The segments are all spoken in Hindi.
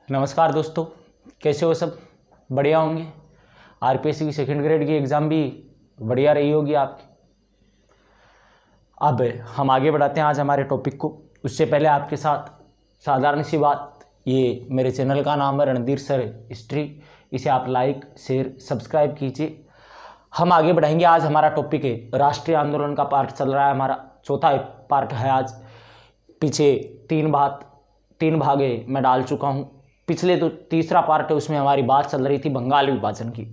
नमस्कार दोस्तों, कैसे हो सब? बढ़िया होंगे। आरपीएससी की सेकंड ग्रेड की एग्ज़ाम भी बढ़िया रही होगी आपकी। अब हम आगे बढ़ाते हैं आज हमारे टॉपिक को। उससे पहले आपके साथ साधारण सी बात, ये मेरे चैनल का नाम है रणधीर सर हिस्ट्री। इसे आप लाइक शेयर सब्सक्राइब कीजिए। हम आगे बढ़ाएंगे। आज हमारा टॉपिक है राष्ट्रीय आंदोलन का पार्ट चल रहा है, हमारा चौथा पार्ट है आज। पीछे तीन भागे मैं डाल चुका हूँ। पिछले तो तीसरा पार्ट है, उसमें हमारी बात चल रही थी बंगाल विभाजन की।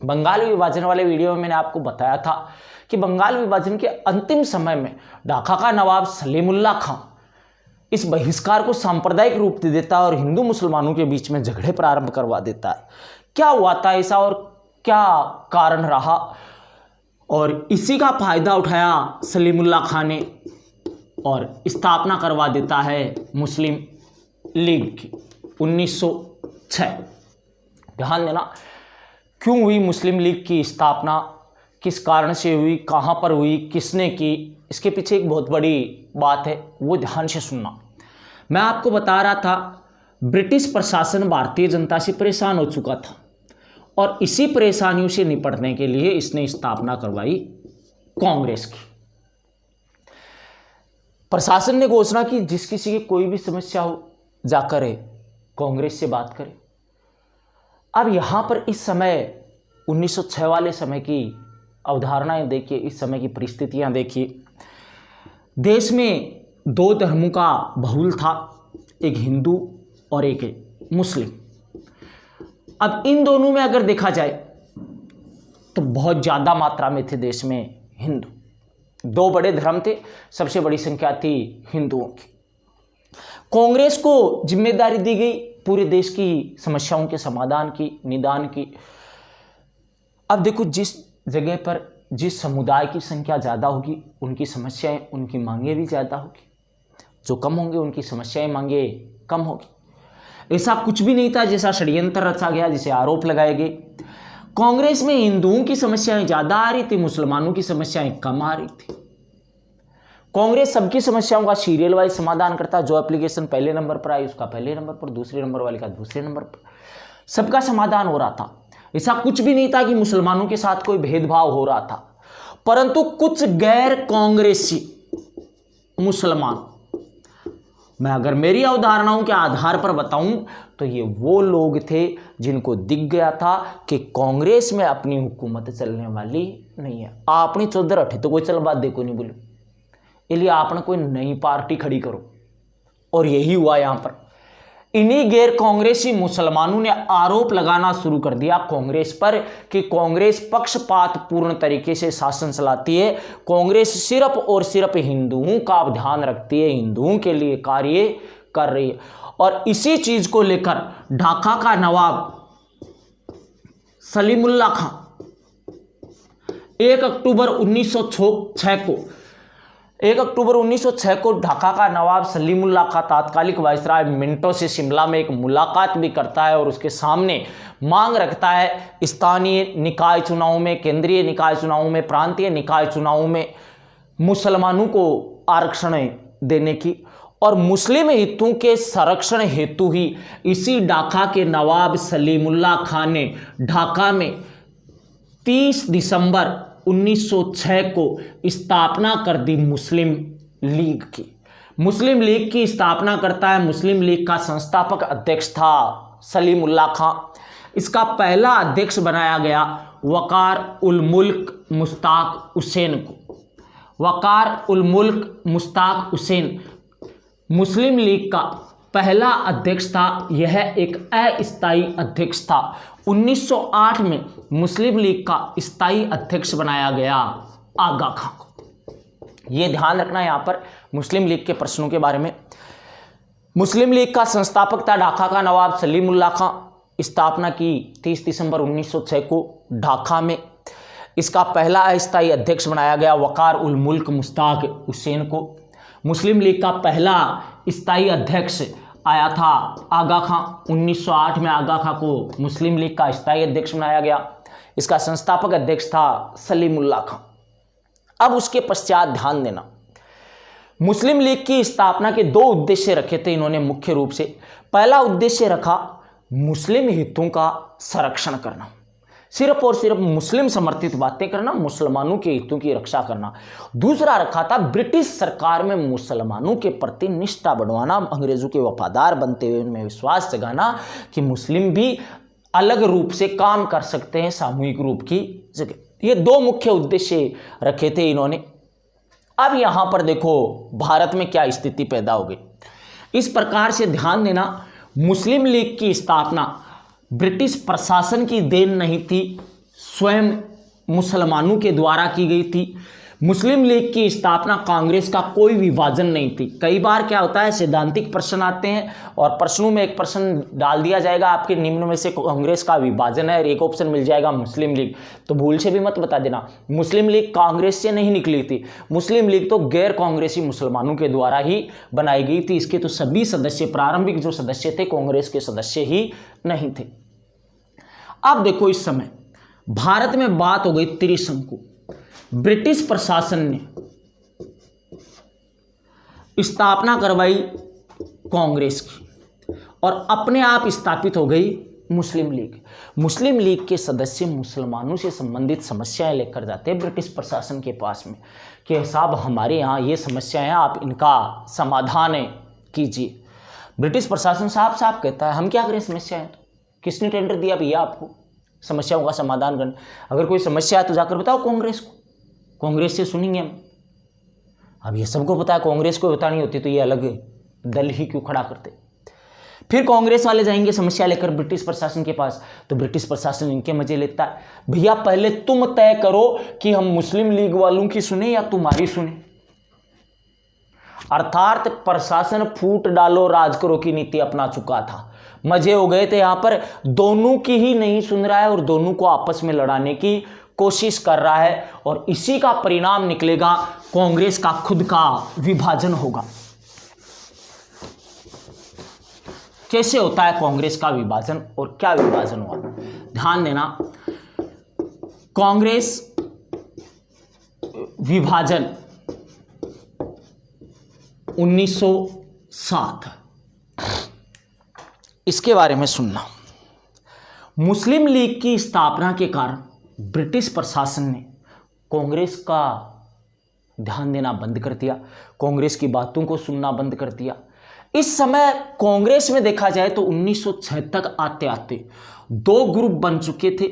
बंगाल विभाजन वाले वीडियो में मैंने आपको बताया था कि बंगाल विभाजन के अंतिम समय में ढाका का नवाब सलीमुल्लाह खां इस बहिष्कार को सांप्रदायिक रूप दे देता है और हिंदू मुसलमानों के बीच में झगड़े प्रारंभ करवा देता है। क्या हुआ था ऐसा और क्या कारण रहा, और इसी का फायदा उठाया सलीमुल्लाह खां ने और स्थापना करवा देता है मुस्लिम लीग की 1906। ध्यान देना, क्यों हुई मुस्लिम लीग की स्थापना, किस कारण से हुई, कहाँ पर हुई, किसने की, इसके पीछे एक बहुत बड़ी बात है, वो ध्यान से सुनना। मैं आपको बता रहा था ब्रिटिश प्रशासन भारतीय जनता से परेशान हो चुका था और इसी परेशानियों से निपटने के लिए इसने स्थापना करवाई कांग्रेस की। प्रशासन ने घोषणा की जिस किसी की कोई भी समस्या हो जाकर कांग्रेस से बात करें। अब यहां पर इस समय 1906 वाले समय की अवधारणाएं देखिए, इस समय की परिस्थितियां देखिए। देश में दो धर्मों का बहुल था, एक हिंदू और एक मुस्लिम। अब इन दोनों में अगर देखा जाए तो बहुत ज़्यादा मात्रा में थे देश में हिंदू। दो बड़े धर्म थे, सबसे बड़ी संख्या थी हिंदुओं की। कांग्रेस को जिम्मेदारी दी गई पूरे देश की समस्याओं के समाधान की, निदान की। अब देखो, जिस जगह पर जिस समुदाय की संख्या ज़्यादा होगी उनकी समस्याएं, उनकी मांगें भी ज़्यादा होगी। जो कम होंगे उनकी समस्याएं, मांगें कम होगी। ऐसा कुछ भी नहीं था जैसा षड्यंत्र रचा गया, जिसे आरोप लगाए गए। कांग्रेस में हिंदुओं की समस्याएं ज़्यादा आ रही थी, मुसलमानों की समस्याएं कम आ रही थी। कांग्रेस सबकी समस्याओं का सीरियल वाइज समाधान करता है। जो एप्लीकेशन पहले नंबर पर आई उसका पहले नंबर पर, दूसरे नंबर वाले का दूसरे नंबर पर, सबका समाधान हो रहा था। ऐसा कुछ भी नहीं था कि मुसलमानों के साथ कोई भेदभाव हो रहा था। परंतु कुछ गैर कांग्रेसी मुसलमान, मैं अगर मेरी अवधारणाओं के आधार पर बताऊं तो ये वो लोग थे जिनको दिख गया था कि कांग्रेस में अपनी हुकूमत चलने वाली नहीं है। आपनी चौधर अठी तो कोई चल बात देखो नहीं बोलो, इसलिए आपने कोई नई पार्टी खड़ी करो। और यही हुआ यहां पर। इन्हीं गैर कांग्रेसी मुसलमानों ने आरोप लगाना शुरू कर दिया कांग्रेस पर कि कांग्रेस पक्षपात पूर्ण तरीके से शासन चलाती है, कांग्रेस सिर्फ और सिर्फ हिंदुओं का ध्यान रखती है, हिंदुओं के लिए कार्य कर रही है। और इसी चीज को लेकर ढाका का नवाब सलीमुल्लाह खां 1 अक्टूबर 1906 को ढाका का नवाब सलीमुल्लाह खां तात्कालिक वायसराय मिंटो से शिमला में एक मुलाकात भी करता है और उसके सामने मांग रखता है स्थानीय निकाय चुनाव में, केंद्रीय निकाय चुनाव में, प्रांतीय निकाय चुनाव में मुसलमानों को आरक्षण देने की। और मुस्लिम हितों के संरक्षण हेतु ही इसी ढाका के नवाब सलीमुल्लाह खां ने ढाका में 30 दिसंबर 1906 को स्थापना कर दी मुस्लिम लीग की। मुस्लिम लीग की स्थापना करता है। मुस्लिम लीग का संस्थापक अध्यक्ष था सलीमुल्लाह खां। इसका पहला अध्यक्ष बनाया गया वकार उल मुल्क मुश्ताक हुसैन को। वकार उल मुल्क मुश्ताक हुसैन मुस्लिम लीग का पहला अध्यक्ष था। यह एक अस्थायी अध्यक्ष था। 1908 में मुस्लिम लीग का स्थायी अध्यक्ष बनाया गया आगा खां को। यह ध्यान रखना यहां पर मुस्लिम लीग के प्रश्नों के बारे में। मुस्लिम लीग का संस्थापक था ढाका का नवाब सलीमुल्लाह खां। स्थापना की 30 दिसंबर 1906 को ढाका में। इसका पहला अस्थायी अध्यक्ष बनाया गया वकार उल मुल्क मुश्ताक हुसैन को। मुस्लिम लीग का पहला स्थायी अध्यक्ष आया था आगा खां। 1908 में आगा खां को मुस्लिम लीग का स्थायी अध्यक्ष बनाया गया। इसका संस्थापक अध्यक्ष था सलीमुल्लाह खां। अब उसके पश्चात ध्यान देना, मुस्लिम लीग की स्थापना के दो उद्देश्य रखे थे इन्होंने मुख्य रूप से। पहला उद्देश्य रखा मुस्लिम हितों का संरक्षण करना, सिर्फ और सिर्फ मुस्लिम समर्थित बातें करना, मुसलमानों के हितों की रक्षा करना। दूसरा रखा था ब्रिटिश सरकार में मुसलमानों के प्रति निष्ठा बढ़वाना, अंग्रेजों के वफादार बनते हुए उनमें विश्वास जगाना कि मुस्लिम भी अलग रूप से काम कर सकते हैं सामूहिक रूप की जगह। ये दो मुख्य उद्देश्य रखे थे इन्होंने। अब यहां पर देखो भारत में क्या स्थिति पैदा हो गई। इस प्रकार से ध्यान देना, मुस्लिम लीग की स्थापना ब्रिटिश प्रशासन की देन नहीं थी, स्वयं मुसलमानों के द्वारा की गई थी। मुस्लिम लीग की स्थापना कांग्रेस का कोई विभाजन नहीं थी। कई बार क्या होता है, सैद्धांतिक प्रश्न आते हैं और प्रश्नों में एक प्रश्न डाल दिया जाएगा आपके निम्न में से कांग्रेस का विभाजन है और एक ऑप्शन मिल जाएगा मुस्लिम लीग, तो भूल से भी मत बता देना मुस्लिम लीग कांग्रेस से नहीं निकली थी। मुस्लिम लीग तो गैर कांग्रेसी मुसलमानों के द्वारा ही बनाई गई थी। इसके तो सभी सदस्य, प्रारंभिक जो सदस्य थे, कांग्रेस के सदस्य ही नहीं थे। अब देखो इस समय भारत में बात हो गई त्रिशंकु। ब्रिटिश प्रशासन ने स्थापना करवाई कांग्रेस की और अपने आप स्थापित हो गई मुस्लिम लीग। मुस्लिम लीग के सदस्य मुसलमानों से संबंधित समस्याएं लेकर जाते हैं ब्रिटिश प्रशासन के पास में कि साहब हमारे यहाँ ये समस्याएं हैं, आप इनका समाधान कीजिए। ब्रिटिश प्रशासन साफ साफ कहता है हम क्या करें समस्याएं, तो किसने टेंडर दिया भैया आपको समस्याओं का समाधान करने? अगर कोई समस्या है तो जाकर बताओ कांग्रेस को, कांग्रेस से सुनेंगे हम। अब ये सबको पता है कांग्रेस को पता नहीं होती तो ये अलग दल ही क्यों खड़ा करते। फिर कांग्रेस वाले जाएंगे समस्या लेकर ब्रिटिश प्रशासन के पास, तो ब्रिटिश प्रशासन इनके मजे लेता है। भैया पहले तुम तय करो कि हम मुस्लिम लीग वालों की सुने या तुम्हारी सुने। अर्थात प्रशासन फूट डालो राज करो की नीति अपना चुका था। मजे हो गए थे यहां पर, दोनों की ही नहीं सुन रहा है और दोनों को आपस में लड़ाने की कोशिश कर रहा है और इसी का परिणाम निकलेगा, कांग्रेस का खुद का विभाजन होगा। कैसे होता है कांग्रेस का विभाजन और क्या विभाजन हुआ, ध्यान देना। कांग्रेस विभाजन 1907, इसके बारे में सुनना। मुस्लिम लीग की स्थापना के कारण ब्रिटिश प्रशासन ने कांग्रेस का ध्यान देना बंद कर दिया, कांग्रेस की बातों को सुनना बंद कर दिया। इस समय कांग्रेस में देखा जाए तो 1906 तक आते आते दो ग्रुप बन चुके थे।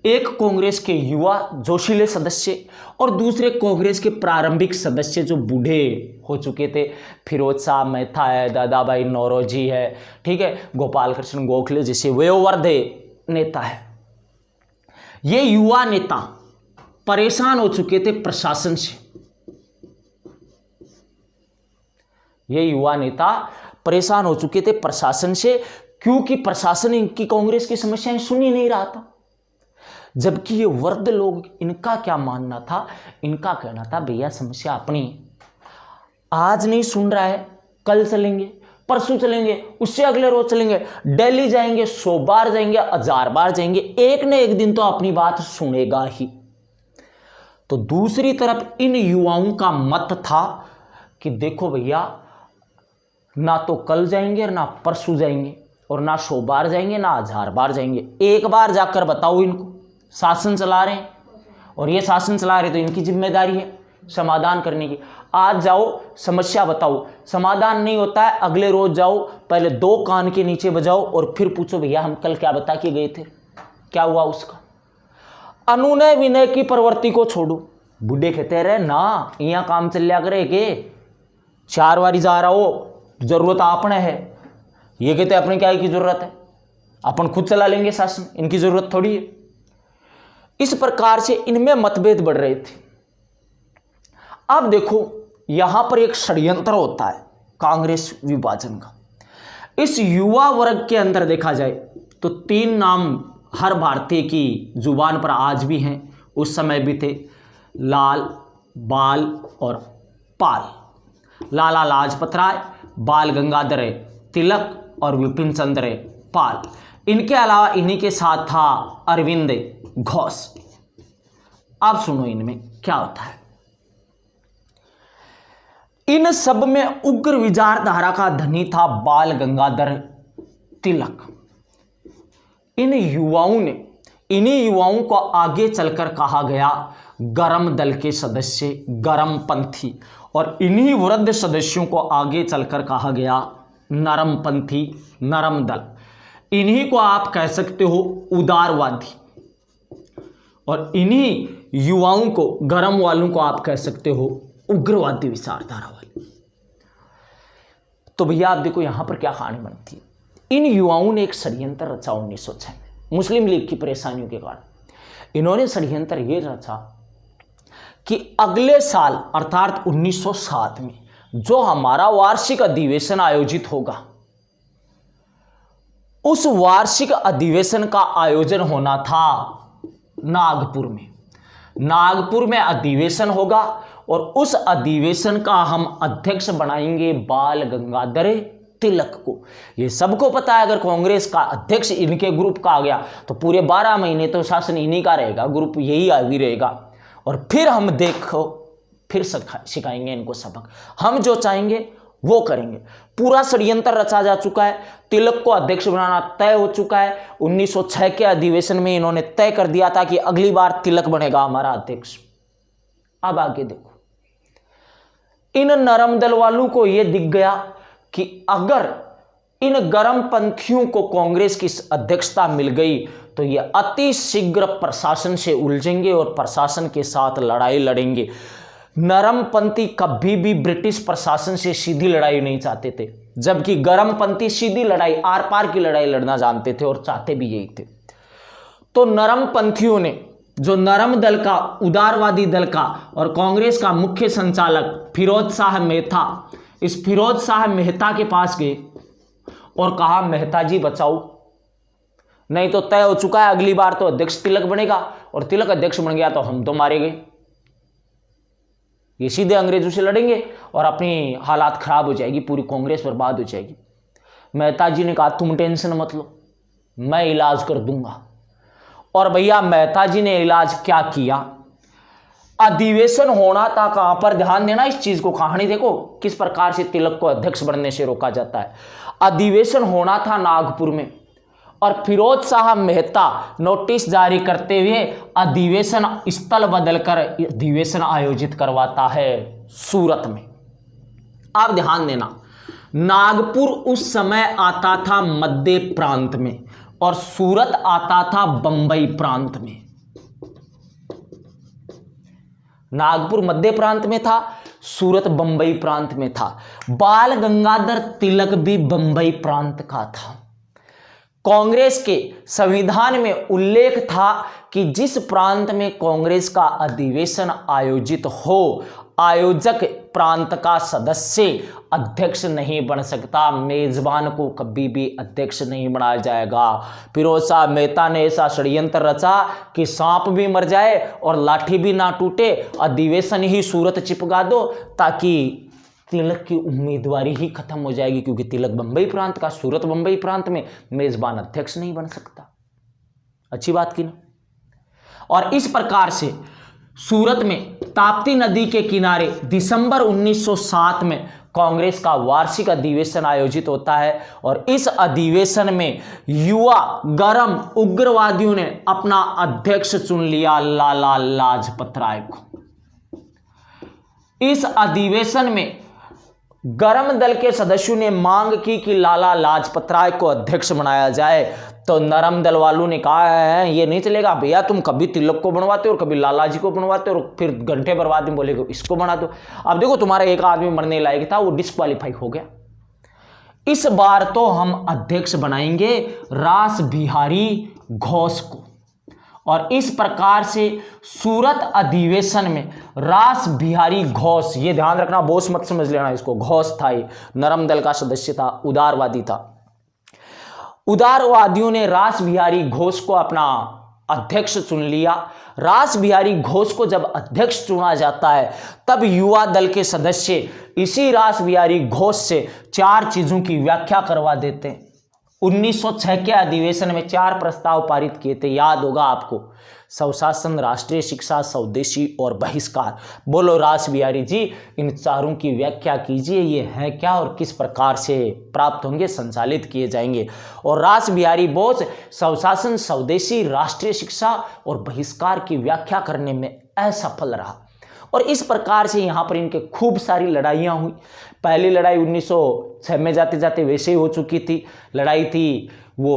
एक कांग्रेस के युवा जोशीले सदस्य और दूसरे कांग्रेस के प्रारंभिक सदस्य जो बूढ़े हो चुके थे। फिरोज शाह मेहता है, दादा भाई नौरोजी है, ठीक है, गोपाल कृष्ण गोखले जैसे वयोवृद्ध नेता है। ये युवा नेता परेशान हो चुके थे प्रशासन से। ये युवा नेता परेशान हो चुके थे प्रशासन से, क्योंकि प्रशासन इनकी कांग्रेस की समस्याएं सुन ही नहीं रहा था। जबकि ये वृद्ध लोग, इनका क्या मानना था, इनका कहना था भैया समस्या अपनी, आज नहीं सुन रहा है कल चलेंगे, परसों चलेंगे, उससे अगले रोज चलेंगे, दिल्ली जाएंगे, 100 बार जाएंगे, 1000 बार जाएंगे, एक न एक दिन तो अपनी बात सुनेगा ही। तो दूसरी तरफ इन युवाओं का मत था कि देखो भैया, ना तो कल जाएंगे और ना परसों जाएंगे और ना 100 बार जाएंगे ना 1000 बार जाएंगे, एक बार जाकर बताओ इनको। शासन चला रहे हैं और ये शासन चला रहे तो इनकी जिम्मेदारी है समाधान करने की। आज जाओ समस्या बताओ, समाधान नहीं होता है अगले रोज जाओ, पहले 2 कान के नीचे बजाओ और फिर पूछो भैया हम कल क्या बता के गए थे, क्या हुआ उसका। अनुनय विनय की प्रवृत्ति को छोड़ो। बूढ़े कहते रहे ना यहाँ काम चल लिया करे के 4 बारी जा रहा हो, जरूरत आपने है। ये कहते अपने क्या की जरूरत है, अपन खुद चला लेंगे शासन, इनकी जरूरत थोड़ी है। इस प्रकार से इनमें मतभेद बढ़ रहे थे। अब देखो यहां पर एक षड्यंत्र होता है कांग्रेस विभाजन का। इस युवा वर्ग के अंदर देखा जाए तो 3 नाम हर भारतीय की जुबान पर आज भी हैं, उस समय भी थे, लाल, बाल और पाल। लाला लाजपत राय, बाल गंगाधर तिलक और विपिन चंद्र पाल। इनके अलावा इन्हीं के साथ था अरविंद घोष। अब सुनो इनमें क्या होता है। इन सब में उग्र विचारधारा का धनी था बाल गंगाधर तिलक। इन्हीं युवाओं को आगे चलकर कहा गया गरम दल के सदस्य, गरम पंथी, और इन्हीं वृद्ध सदस्यों को आगे चलकर कहा गया नरम पंथी, नरम दल। इन्हीं को आप कह सकते हो उदारवादी, और इन्हीं युवाओं को, गरम वालों को आप कह सकते हो उग्रवादी विचारधारा वाले। तो भैया आप देखो यहां पर क्या कहानी बनती है। इन युवाओं ने एक षड्यंत्र रचा 1906 में, मुस्लिम लीग की परेशानियों के कारण। इन्होंने षड्यंत्र ये रचा कि अगले साल अर्थात 1907 में जो हमारा वार्षिक अधिवेशन आयोजित होगा, उस वार्षिक अधिवेशन का आयोजन होना था नागपुर में। नागपुर में अधिवेशन होगा और उस अधिवेशन का हम अध्यक्ष बनाएंगे बाल गंगाधर तिलक को। ये सबको पता है, अगर कांग्रेस का अध्यक्ष इनके ग्रुप का आ गया तो पूरे 12 महीने तो शासन इन्हीं का रहेगा, ग्रुप यही आवी रहेगा। और फिर हम देखो, फिर सिखाएंगे इनको सबक, हम जो चाहेंगे वो करेंगे। पूरा षड्यंत्र रचा जा चुका है, तिलक को अध्यक्ष बनाना तय हो चुका है। 1906 के अधिवेशन में इन्होंने तय कर दिया था कि अगली बार तिलक बनेगा हमारा अध्यक्ष। अब आगे देखो, इन नरम दल वालों को यह दिख गया कि अगर इन गरम पंथियों को कांग्रेस की अध्यक्षता मिल गई तो ये अति शीघ्र प्रशासन से उलझेंगे और प्रशासन के साथ लड़ाई लड़ेंगे। नरम पंथी कभी भी ब्रिटिश प्रशासन से सीधी लड़ाई नहीं चाहते थे, जबकि गरम पंथी सीधी लड़ाई, आर पार की लड़ाई लड़ना जानते थे और चाहते भी यही थे। तो नरम पंथियों ने, जो नरम दल का, उदारवादी दल का और कांग्रेस का मुख्य संचालक फिरोज शाह मेहता, इस फिरोज शाह मेहता के पास गए और कहा मेहता जी बचाओ, नहीं तो तय हो चुका है अगली बार तो अध्यक्ष तिलक बनेगा, और तिलक अध्यक्ष बन गया तो हम तो मारे गए। ये सीधे अंग्रेजों से लड़ेंगे और अपनी हालात खराब हो जाएगी, पूरी कांग्रेस बर्बाद हो जाएगी। मेहता जी ने कहा तुम टेंशन मत लो, मैं इलाज कर दूंगा। और भैया मेहता जी ने इलाज क्या किया। अधिवेशन होना था कहां पर, ध्यान देना इस चीज को, कहानी देखो किस प्रकार से तिलक को अध्यक्ष बनने से रोका जाता है। अधिवेशन होना था नागपुर में और फिरोज शाह मेहता नोटिस जारी करते हुए अधिवेशन स्थल बदलकर अधिवेशन आयोजित करवाता है सूरत में। आप ध्यान देना, नागपुर उस समय आता था मध्य प्रांत में और सूरत आता था बंबई प्रांत में। नागपुर मध्य प्रांत में था, सूरत बंबई प्रांत में था। बाल गंगाधर तिलक भी बंबई प्रांत का था। कांग्रेस के संविधान में उल्लेख था कि जिस प्रांत में कांग्रेस का अधिवेशन आयोजित हो, आयोजक प्रांत का सदस्य अध्यक्ष नहीं बन सकता, मेजबान को कभी भी अध्यक्ष नहीं बनाया जाएगा। फिरोज शाह मेहता ने ऐसा षड्यंत्र रचा कि सांप भी मर जाए और लाठी भी ना टूटे, अधिवेशन ही सूरत चिपका दो ताकि तिलक की उम्मीदवारी ही खत्म हो जाएगी, क्योंकि तिलक बंबई प्रांत का, सूरत बंबई प्रांत में मेजबान अध्यक्ष नहीं बन सकता। अच्छी बात की ना। और इस प्रकार से सूरत में ताप्ती नदी के किनारे दिसंबर 1907 में कांग्रेस का वार्षिक अधिवेशन आयोजित होता है और इस अधिवेशन में युवा गरम उग्रवादियों ने अपना अध्यक्ष चुन लिया लाला लाजपत राय को। इस अधिवेशन में गरम दल के सदस्यों ने मांग की कि लाला लाजपत राय को अध्यक्ष बनाया जाए, तो नरम दल वालों ने कहा है ये नहीं चलेगा भैया, तुम कभी तिलक को बनवाते हो और कभी लाला जी को बनवाते हो और फिर घंटे बर्बाद में बोलेगे इसको बना दो। अब देखो तुम्हारा एक आदमी मरने लायक था, वो डिस्क्वालीफाई हो गया। इस बार तो हम अध्यक्ष बनाएंगे रास बिहारी घोष को। और इस प्रकार से सूरत अधिवेशन में रास बिहारी घोष, ये ध्यान रखना, बोस मत समझ लेना इसको, घोष था, ये नरम दल का सदस्य था, उदारवादी था। उदारवादियों ने रास बिहारी घोष को अपना अध्यक्ष चुन लिया। रास बिहारी घोष को जब अध्यक्ष चुना जाता है तब युवा दल के सदस्य इसी रास बिहारी घोष से 4 चीजों की व्याख्या करवा देते हैं। 1906 के अधिवेशन में 4 प्रस्ताव पारित किए थे, याद होगा आपको। स्वशासन, राष्ट्रीय शिक्षा, स्वदेशी और बहिष्कार। बोलो रास बिहारी जी, इन चारों की व्याख्या कीजिए, ये है क्या और किस प्रकार से प्राप्त होंगे, संचालित किए जाएंगे। और रास बिहारी बोस स्वशासन, स्वदेशी, राष्ट्रीय शिक्षा और बहिष्कार की व्याख्या करने में असफल रहा और इस प्रकार से यहाँ पर इनके खूब सारी लड़ाइयाँ हुई। पहली लड़ाई 1906 में जाते जाते वैसे ही हो चुकी थी। लड़ाई थी वो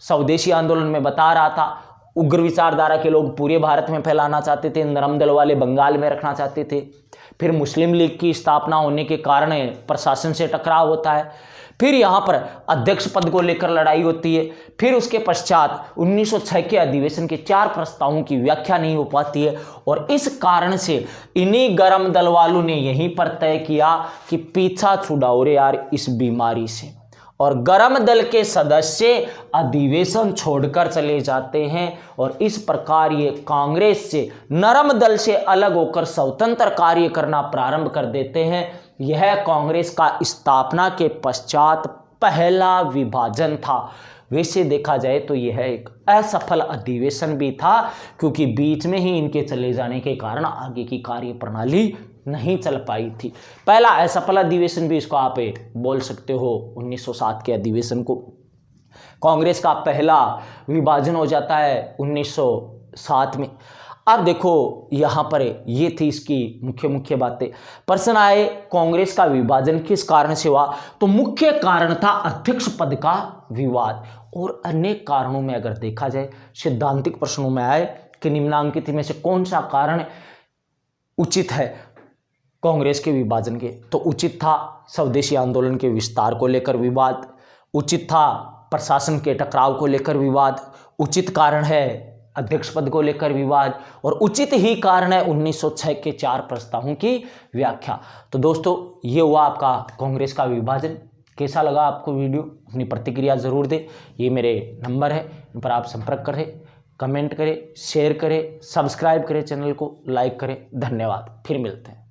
स्वदेशी आंदोलन में बता रहा था, उग्र विचारधारा के लोग पूरे भारत में फैलाना चाहते थे, नरम दल वाले बंगाल में रखना चाहते थे। फिर मुस्लिम लीग की स्थापना होने के कारण प्रशासन से टकराव होता है। फिर यहाँ पर अध्यक्ष पद को लेकर लड़ाई होती है। फिर उसके पश्चात 1906 के अधिवेशन के 4 प्रस्तावों की व्याख्या नहीं हो पाती है और इस कारण से इन्हीं गरम दल वालों ने यहीं पर तय किया कि पीछा छुड़ाओ रे यार इस बीमारी से, और गरम दल के सदस्य अधिवेशन छोड़कर चले जाते हैं और इस प्रकार ये कांग्रेस से, नरम दल से अलग होकर स्वतंत्र कार्य करना प्रारंभ कर देते हैं। यह कांग्रेस का स्थापना के पश्चात पहला विभाजन था। वैसे देखा जाए तो यह एक असफल अधिवेशन भी था, क्योंकि बीच में ही इनके चले जाने के कारण आगे की कार्य प्रणाली नहीं चल पाई थी। पहला असफल अधिवेशन भी इसको आप बोल सकते हो 1907 के अधिवेशन को। कांग्रेस का पहला विभाजन हो जाता है 1907 में। अब देखो यहाँ पर ये थी इसकी मुख्य बातें। प्रश्न आए कांग्रेस का विभाजन किस कारण से हुआ, तो मुख्य कारण था अध्यक्ष पद का विवाद। और अनेक कारणों में अगर देखा जाए, सिद्धांतिक प्रश्नों में आए कि निम्नांकित में से कौन सा कारण उचित है कांग्रेस के विभाजन के, तो उचित था स्वदेशी आंदोलन के विस्तार को लेकर विवाद, उचित था प्रशासन के टकराव को लेकर विवाद, उचित कारण है अध्यक्ष पद को लेकर विवाद, और उचित ही कारण है 1906 के 4 प्रस्तावों की व्याख्या। तो दोस्तों ये हुआ आपका कांग्रेस का विभाजन। कैसा लगा आपको वीडियो, अपनी प्रतिक्रिया ज़रूर दें। ये मेरे नंबर है, इन पर आप संपर्क करें, कमेंट करें, शेयर करें, सब्सक्राइब करें, चैनल को लाइक करें। धन्यवाद, फिर मिलते हैं।